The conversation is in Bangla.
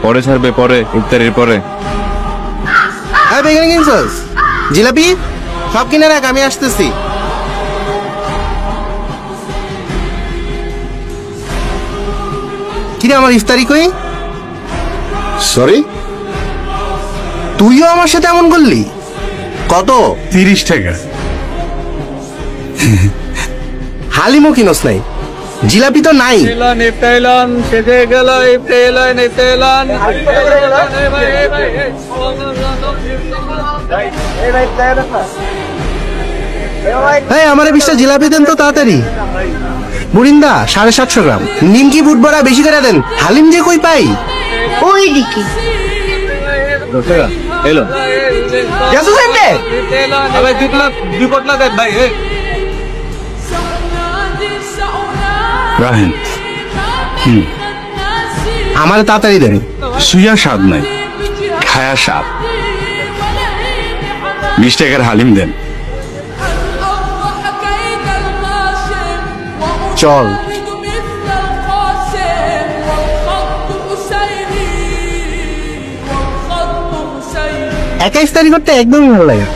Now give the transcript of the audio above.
পরে ছাড়বে, পরে ইফতারির পরে। এখানে কিনছস জিলাপি? সব কিনে রাখ, আমি আসতেছি। কিরে আমার ইফতারি কই? সরি, তুইও আমার সাথে এমন করলি? কত? 30 টাকা। হালিমও কিনস নাই, জিলাপি তো নাই। আমার 20টা জিলাপি দেন তো তাড়াতাড়ি। বুরিন্দা 750 গ্রাম। নিমকি বুট বড়া বেশি করে দেন, হালিম যে কই পাই? ওই দিকে এলো রাহেন, আমার তাড়াতাড়ি দেন। সুইয়া স্বাদ নাই, খায়া স্বাদ। 20 টাকার হালিম দেন। চল। একা ইফতারি করতে একদমই ভালো লাগে।